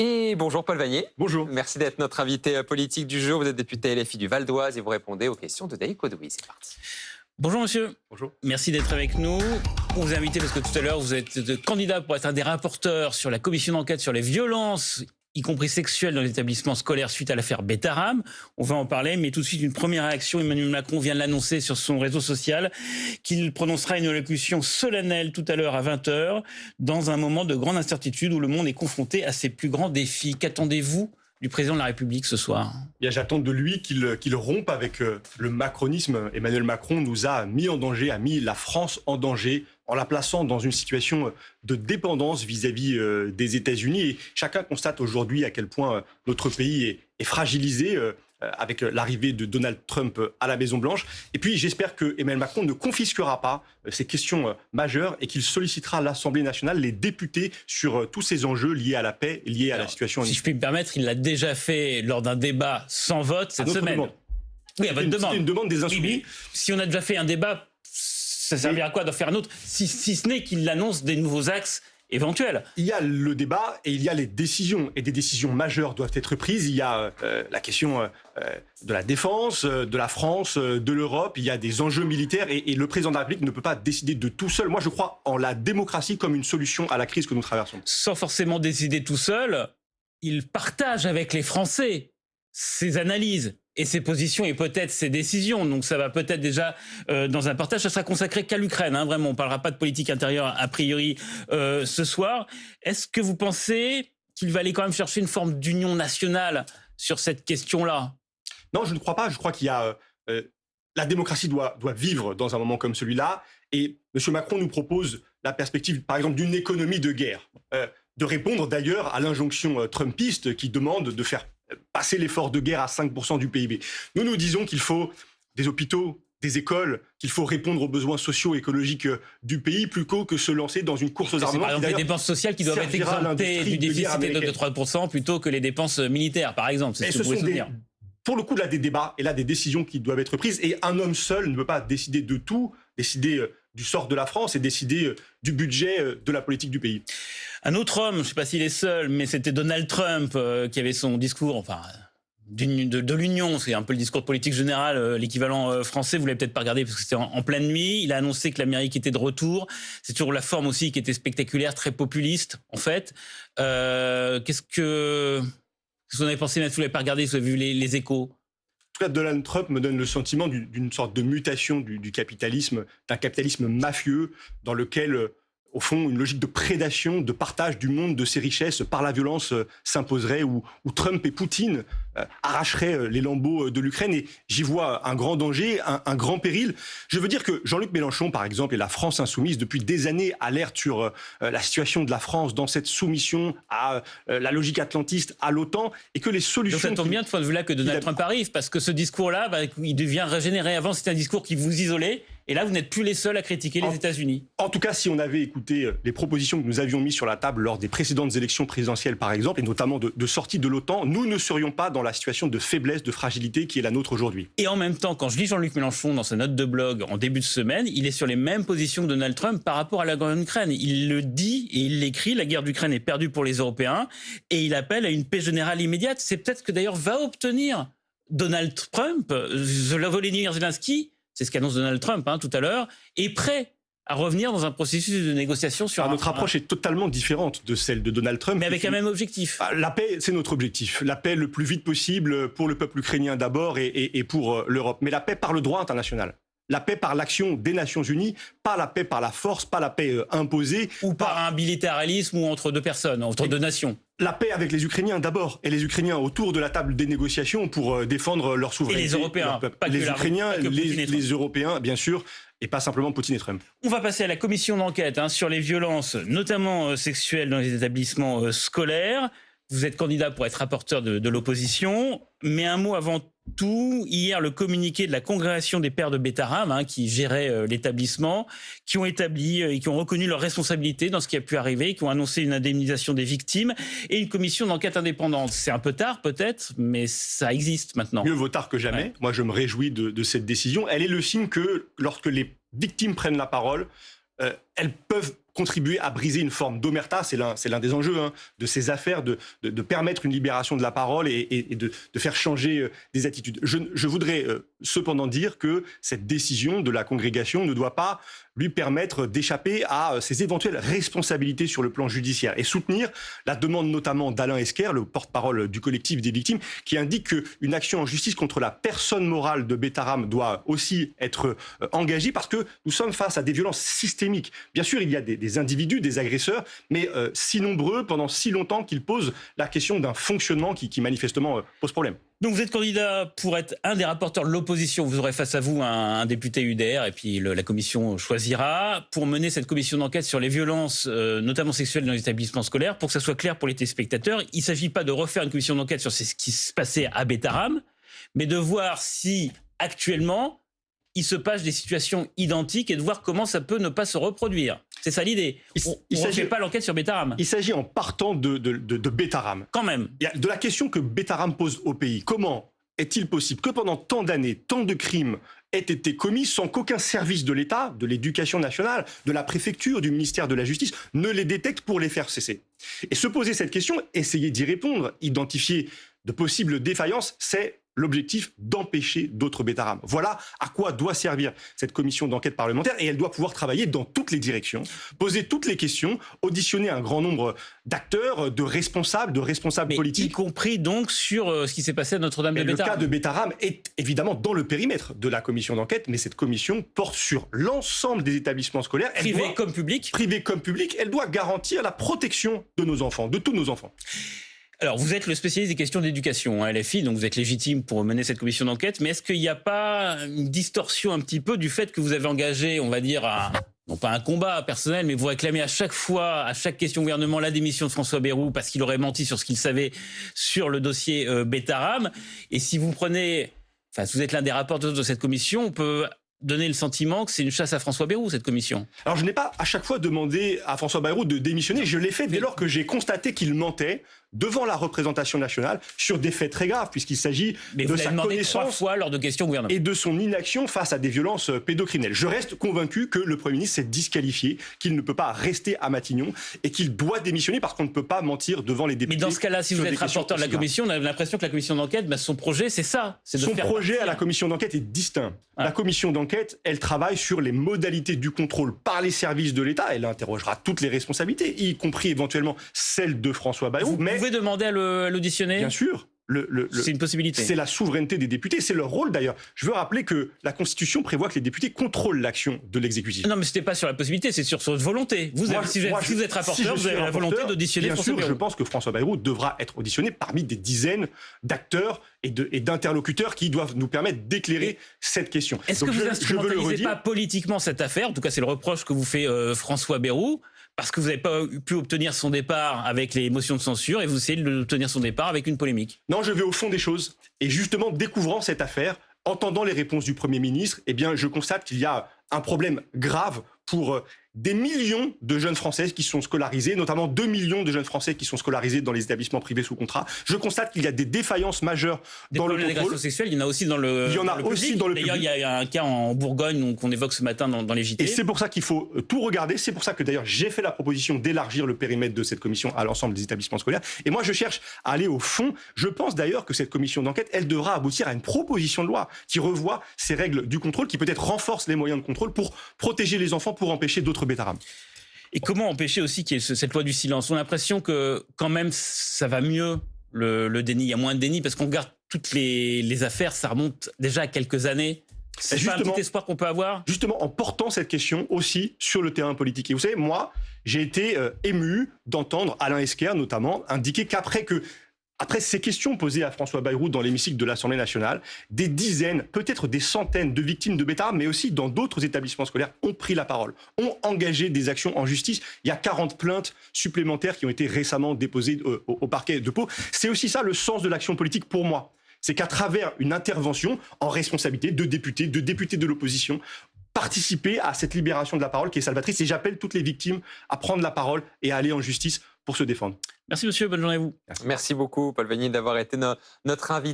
Et bonjour Paul Vanier. Bonjour. Merci d'être notre invité politique du jour. Vous êtes député LFI du Val d'Oise et vous répondez aux questions de Daïk Odoui. C'est parti. Bonjour monsieur. Bonjour. Merci d'être avec nous. On vous a invité parce que tout à l'heure vous êtes candidat pour être un des rapporteurs sur la commission d'enquête sur les violences, y compris sexuelles, dans les établissements scolaires suite à l'affaire Betaram. On va en parler, mais tout de suite une première réaction. Emmanuel Macron vient de l'annoncer sur son réseau social qu'il prononcera une allocution solennelle tout à l'heure à 20h dans un moment de grande incertitude où le monde est confronté à ses plus grands défis. Qu'attendez-vous du président de la République ce soir? J'attends de lui qu'il rompe avec le macronisme. Emmanuel Macron nous a mis en danger, a mis la France en danger en la plaçant dans une situation de dépendance vis-à-vis des États-Unis. Et chacun constate aujourd'hui à quel point notre pays est fragilisé avec l'arrivée de Donald Trump à la Maison-Blanche. Et puis j'espère que Emmanuel Macron ne confisquera pas ces questions majeures et qu'il sollicitera l'Assemblée nationale, les députés, sur tous ces enjeux liés à la paix, liés à la situation en Ukraine. Si je puis me permettre, il l'a déjà fait lors d'un débat sans vote cette semaine. Demande. Oui, à votre demande. C'était une demande des Insoumis. Oui, si on a déjà fait un débat, ça servira à quoi d'en faire un autre, si ce n'est qu'il annonce des nouveaux axes éventuels? Il y a le débat et il y a les décisions. Et des décisions majeures doivent être prises. Il y a la question de la défense, de la France, de l'Europe. Il y a des enjeux militaires et le président de la République ne peut pas décider de tout seul. Moi, je crois en la démocratie comme une solution à la crise que nous traversons. Sans forcément décider tout seul, il partage avec les Français ses analyses et ses positions et peut-être ses décisions. Donc ça va peut-être déjà dans un partage. Ça sera consacré qu'à l'Ukraine, hein, vraiment. On ne parlera pas de politique intérieure a priori ce soir. Est-ce que vous pensez qu'il va aller quand même chercher une forme d'union nationale sur cette question-là? Non, je ne crois pas. Je crois qu'il y a... la démocratie doit vivre dans un moment comme celui-là. Et M. Macron nous propose la perspective, par exemple, d'une économie de guerre. De répondre d'ailleurs à l'injonction trumpiste qui demande de faire passer l'effort de guerre à 5% du PIB. Nous disons qu'il faut des hôpitaux, des écoles, qu'il faut répondre aux besoins sociaux et écologiques du pays plutôt que se lancer dans une course aux armements. Par exemple, les dépenses sociales qui doivent être exemptées du déficit de 3% plutôt que les dépenses militaires, par exemple. C'est ce que vous pouvez soutenir. Pour le coup, là, des débats et là, des décisions qui doivent être prises. Et un homme seul ne peut pas décider de tout, décider du sort de la France et décider du budget de la politique du pays. Un autre homme, je ne sais pas s'il est seul, mais c'était Donald Trump qui avait son discours, enfin, de l'Union, c'est un peu le discours politique général, l'équivalent français, vous l'avez peut-être pas regardé parce que c'était en pleine nuit. Il a annoncé que l'Amérique était de retour. C'est toujours la forme aussi qui était spectaculaire, très populiste, en fait. Qu'est-ce que vous en avez pensé, mais vous ne l'avez pas regardé, vous avez vu les échos? En tout cas, Donald Trump me donne le sentiment d'une sorte de mutation du capitalisme, d'un capitalisme mafieux dans lequel, au fond, une logique de prédation, de partage du monde, de ses richesses par la violence s'imposerait, où Trump et Poutine arracheraient les lambeaux de l'Ukraine. Et j'y vois un grand danger, un grand péril. Je veux dire que Jean-Luc Mélenchon, par exemple, et la France insoumise, depuis des années, alertent sur la situation de la France dans cette soumission à la logique atlantiste, à l'OTAN, et que les solutions... Donc ça tombe bien de ce point de vue-là que Donald Trump arrive, parce que ce discours-là, il devient régénéré. Avant, c'était un discours qui vous isolait. Et là, vous n'êtes plus les seuls à critiquer les États-Unis. En tout cas, si on avait écouté les propositions que nous avions mises sur la table lors des précédentes élections présidentielles, par exemple, et notamment de sortie de l'OTAN, nous ne serions pas dans la situation de faiblesse, de fragilité qui est la nôtre aujourd'hui. Et en même temps, quand je lis Jean-Luc Mélenchon dans sa note de blog en début de semaine, il est sur les mêmes positions que Donald Trump par rapport à la guerre en Ukraine. Il le dit et il l'écrit, la guerre d'Ukraine est perdue pour les Européens, et il appelle à une paix générale immédiate. C'est peut-être ce que d'ailleurs va obtenir Donald Trump. Volodymyr Zelensky, c'est ce qu'annonce Donald Trump tout à l'heure, est prêt à revenir dans un processus de négociation sur... Notre approche est totalement différente de celle de Donald Trump. Mais avec un même objectif. La paix, c'est notre objectif. La paix le plus vite possible pour le peuple ukrainien d'abord et pour l'Europe. Mais la paix par le droit international. La paix par l'action des Nations Unies, pas la paix par la force, pas la paix imposée. Ou par un militarisme ou entre deux personnes, entre deux nations. La paix avec les Ukrainiens d'abord, et les Ukrainiens autour de la table des négociations pour défendre leur souveraineté. Et les Européens, pas les Ukrainiens, les Européens, bien sûr, et pas simplement Poutine et Trump. On va passer à la commission d'enquête sur les violences, notamment sexuelles dans les établissements scolaires. Vous êtes candidat pour être rapporteur de l'opposition, mais un mot avant tout. Hier, le communiqué de la congrégation des pères de Betaram, qui gérait l'établissement, qui ont établi et qui ont reconnu leurs responsabilités dans ce qui a pu arriver, qui ont annoncé une indemnisation des victimes et une commission d'enquête indépendante. C'est un peu tard peut-être, mais ça existe maintenant. Mieux vaut tard que jamais. Ouais. Moi, je me réjouis de cette décision. Elle est le signe que lorsque les victimes prennent la parole, elles peuvent contribuer à briser une forme d'omerta, c'est l'un des enjeux de ces affaires, de permettre une libération de la parole et de faire changer des attitudes. Je voudrais cependant dire que cette décision de la congrégation ne doit pas lui permettre d'échapper à ses éventuelles responsabilités sur le plan judiciaire et soutenir la demande notamment d'Alain Esquer, le porte-parole du collectif des victimes, qui indique qu'une action en justice contre la personne morale de Betaram doit aussi être engagée parce que nous sommes face à des violences systémiques. Bien sûr, il y a des individus, des agresseurs, mais si nombreux pendant si longtemps qu'ils posent la question d'un fonctionnement qui manifestement pose problème. Donc vous êtes candidat pour être un des rapporteurs de l'opposition. Vous aurez face à vous un député UDR et puis la commission choisira pour mener cette commission d'enquête sur les violences, notamment sexuelles dans les établissements scolaires. Pour que ça soit clair pour les téléspectateurs, il ne s'agit pas de refaire une commission d'enquête sur ce qui se passait à Betaram, mais de voir si actuellement il se passe des situations identiques et de voir comment ça peut ne pas se reproduire. C'est ça l'idée. On ne fait pas l'enquête sur Betaram. Il s'agit en partant de Betaram. Quand même. De la question que Betaram pose au pays. Comment est-il possible que pendant tant d'années, tant de crimes aient été commis sans qu'aucun service de l'État, de l'Éducation nationale, de la préfecture, du ministère de la Justice, ne les détecte pour les faire cesser? Et se poser cette question, essayer d'y répondre, identifier de possibles défaillances, c'est l'objectif d'empêcher d'autres Betaram. Voilà à quoi doit servir cette commission d'enquête parlementaire et elle doit pouvoir travailler dans toutes les directions, poser toutes les questions, auditionner un grand nombre d'acteurs, de responsables politiques. Y compris donc sur ce qui s'est passé à Notre-Dame-de-Betaram. Le cas de Betaram est évidemment dans le périmètre de la commission d'enquête, mais cette commission porte sur l'ensemble des établissements scolaires. Privés comme publics. Privés comme publics, elle doit garantir la protection de nos enfants, de tous nos enfants. Alors, vous êtes le spécialiste des questions d'éducation à LFI, donc vous êtes légitime pour mener cette commission d'enquête, mais est-ce qu'il n'y a pas une distorsion un petit peu du fait que vous avez engagé, on va dire, non pas un combat personnel, mais vous réclamez à chaque fois, à chaque question au gouvernement, la démission de François Bayrou parce qu'il aurait menti sur ce qu'il savait sur le dossier Betaram. Et si vous prenez, enfin, si vous êtes l'un des rapporteurs de cette commission, on peut donner le sentiment que c'est une chasse à François Bayrou, cette commission. Alors, je n'ai pas à chaque fois demandé à François Bayrou de démissionner. Je l'ai fait dès lors que j'ai constaté qu'il mentait devant la représentation nationale sur des faits très graves, puisqu'il s'agit de sa connaissance 3 fois lors de questions au gouvernement et de son inaction face à des violences pédocriminelles. Je reste convaincu que le Premier ministre s'est disqualifié, qu'il ne peut pas rester à Matignon et qu'il doit démissionner parce qu'on ne peut pas mentir devant les députés. Mais dans ce cas-là, si vous êtes rapporteur de la commission, on a l'impression que la commission d'enquête, son projet, c'est ça. Son projet à la commission d'enquête est distinct. La commission d'enquête, elle travaille sur les modalités du contrôle par les services de l'État. Elle interrogera toutes les responsabilités, y compris éventuellement celles de François Bayrou. Vous pouvez demander à l'auditionner ? Bien sûr. C'est une possibilité. C'est la souveraineté des députés, c'est leur rôle d'ailleurs. Je veux rappeler que la Constitution prévoit que les députés contrôlent l'action de l'exécutif. Non, mais c'était pas sur la possibilité, c'est sur votre volonté. Si vous êtes rapporteur, vous avez la volonté d'auditionner François Bayrou. Bien sûr, je pense que François Bayrou devra être auditionné parmi des dizaines d'acteurs et d'interlocuteurs qui doivent nous permettre d'éclairer cette question. Est-ce que vous n'instrumentalisez pas politiquement cette affaire ? En tout cas, c'est le reproche que vous fait François Bayrou. Parce que vous n'avez pas pu obtenir son départ avec les motions de censure et vous essayez d'obtenir son départ avec une polémique. Non, je vais au fond des choses. Et justement, découvrant cette affaire, entendant les réponses du Premier ministre, eh bien, je constate qu'il y a un problème grave pour des millions de jeunes Français qui sont scolarisés, notamment 2 millions de jeunes Français qui sont scolarisés dans les établissements privés sous contrat. Je constate qu'il y a des défaillances majeures dans le contrôle. Des agressions sexuelles, il y en a aussi dans le Il y en a aussi dans le public. D'ailleurs, il y a un cas en Bourgogne qu'on évoque ce matin dans les JT. Et c'est pour ça qu'il faut tout regarder. C'est pour ça que d'ailleurs j'ai fait la proposition d'élargir le périmètre de cette commission à l'ensemble des établissements scolaires. Et moi, je cherche à aller au fond. Je pense d'ailleurs que cette commission d'enquête, elle devra aboutir à une proposition de loi qui revoit ces règles du contrôle, qui peut-être renforce les moyens de contrôle pour protéger les enfants, pour empêcher d'autres Betaram. Et comment empêcher aussi qu'il y ait cette loi du silence ? On a l'impression que quand même ça va mieux, le déni. Il y a moins de déni parce qu'on regarde toutes les affaires, ça remonte déjà à quelques années. C'est pas un petit espoir qu'on peut avoir ? Justement, en portant cette question aussi sur le terrain politique. Et vous savez, moi, j'ai été ému d'entendre Alain Esquer, notamment, indiquer après ces questions posées à François Bayrou dans l'hémicycle de l'Assemblée nationale, des dizaines, peut-être des centaines de victimes de Betaram, mais aussi dans d'autres établissements scolaires, ont pris la parole, ont engagé des actions en justice. Il y a 40 plaintes supplémentaires qui ont été récemment déposées au parquet de Pau. C'est aussi ça le sens de l'action politique pour moi. C'est qu'à travers une intervention en responsabilité de députés de l'opposition, participer à cette libération de la parole qui est salvatrice. Et j'appelle toutes les victimes à prendre la parole et à aller en justice pour se défendre. Merci monsieur, bonne journée à vous. Merci beaucoup Paul Vanille d'avoir été notre invité.